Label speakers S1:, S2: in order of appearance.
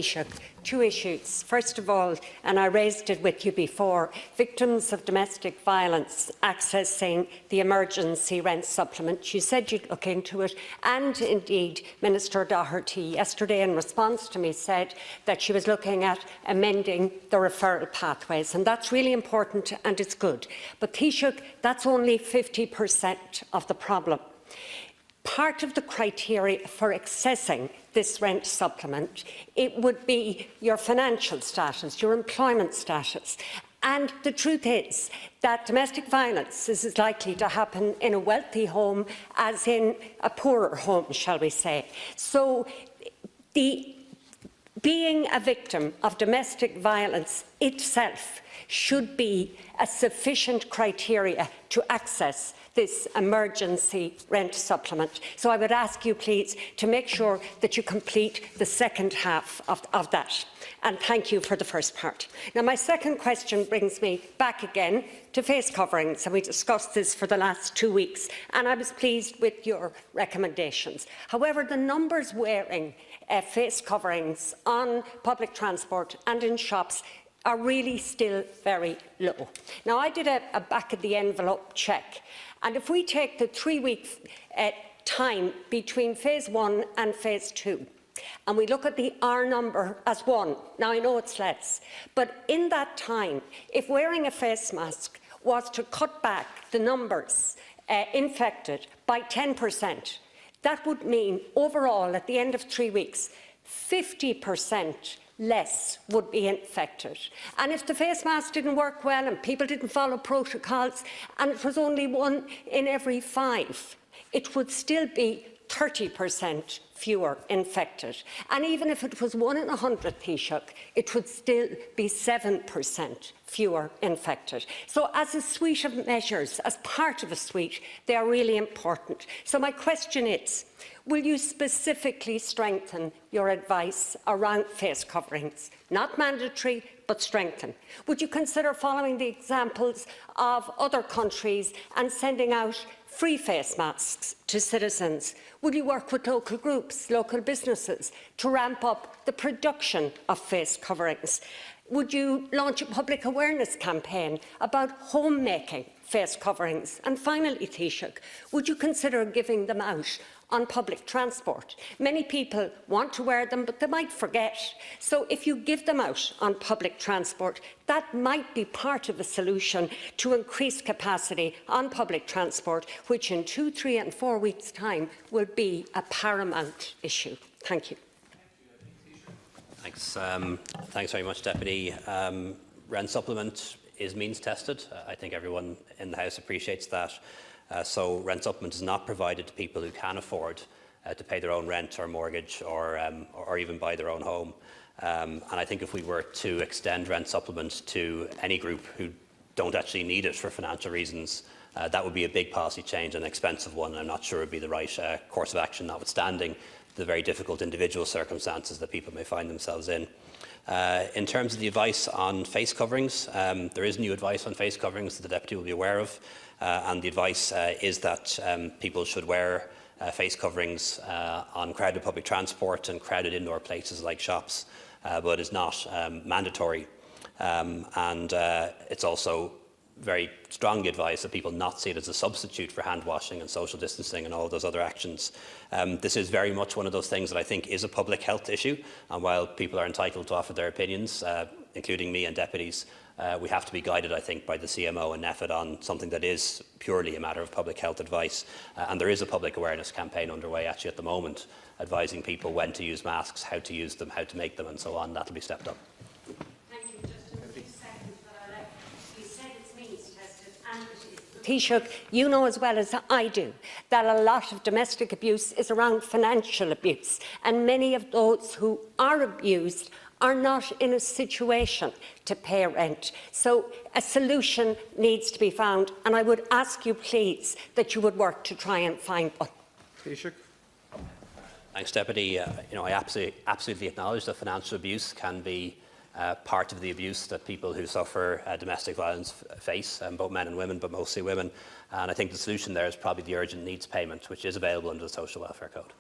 S1: Taoiseach. Two issues. First of all, and I raised it with you before, victims of domestic violence accessing the emergency rent supplement. You said you'd look into it, and indeed Minister Doherty yesterday in response to me said that she was looking at amending the referral pathways, and that's really important and it's good. But Taoiseach, that's only 50% of the problem. Part of the criteria for accessing this rent supplement, it would be your financial status, your employment status. And the truth is that domestic violence is as likely to happen in a wealthy home as in a poorer home, shall we say. So being a victim of domestic violence itself should be a sufficient criteria to access this emergency rent supplement. So I would ask you, please, to make sure that you complete the second half of that. And thank you for the first part. Now, my second question brings me back again to face coverings, and we discussed this for the last 2 weeks, and I was pleased with your recommendations. However, the numbers wearing face coverings on public transport and in shops are really still very low. Now, I did a back-of-the-envelope check, and if we take the 3-week time between phase 1 and phase 2, and we look at the R number as 1, now I know it's less, but in that time, if wearing a face mask was to cut back the numbers infected by 10%, that would mean overall, at the end of 3 weeks, 50% less would be infected. And if the face mask didn't work well and people didn't follow protocols and it was only 1 in every 5, it would still be 30% fewer infected. And even if it was 1 in 100, Taoiseach, it would still be 7% fewer infected. So as a suite of measures, as part of a suite, they are really important. So my question is, will you specifically strengthen your advice around face coverings? Not mandatory, but strengthen. Would you consider following the examples of other countries and sending out free face masks to citizens? Will you work with local groups, local businesses, to ramp up the production of face coverings? Would you launch a public awareness campaign about homemaking face coverings? And finally, Taoiseach, would you consider giving them out on public transport? Many people want to wear them, but they might forget. So if you give them out on public transport, that might be part of the solution to increase capacity on public transport, which in 2, 3 and 4 weeks' time will be a paramount issue. Thank you.
S2: Thanks very much, Deputy. Rent supplement is means tested. I think everyone in the House appreciates that. So rent supplement is not provided to people who can afford to pay their own rent or mortgage or even buy their own home. And I think if we were to extend rent supplement to any group who don't actually need it for financial reasons, that would be a big policy change, an expensive one. I'm not sure it would be the right course of action, notwithstanding the very difficult individual circumstances that people may find themselves in. In terms of the advice on face coverings, there is new advice on face coverings that the Deputy will be aware of, and the advice is that people should wear face coverings on crowded public transport and crowded indoor places like shops, but is not mandatory. And it's also very strongly advised that people not see it as a substitute for hand washing and social distancing and all those other actions. This is very much one of those things that I think is a public health issue, and while people are entitled to offer their opinions, including me and deputies, we have to be guided, I think, by the CMO and NEFID on something that is purely a matter of public health advice. And there is a public awareness campaign underway actually at the moment, advising people when to use masks, how to use them, how to make them and so on. That will be stepped up.
S1: Taoiseach, you know as well as I do that a lot of domestic abuse is around financial abuse, and many of those who are abused are not in a situation to pay rent. So a solution needs to be found, and I would ask you, please, that you would work to try and find one.
S3: Taoiseach.
S2: Thanks, Deputy. I absolutely acknowledge that financial abuse can be part of the abuse that people who suffer domestic violence face, both men and women, but mostly women. And I think the solution there is probably the urgent needs payment, which is available under the Social Welfare Code.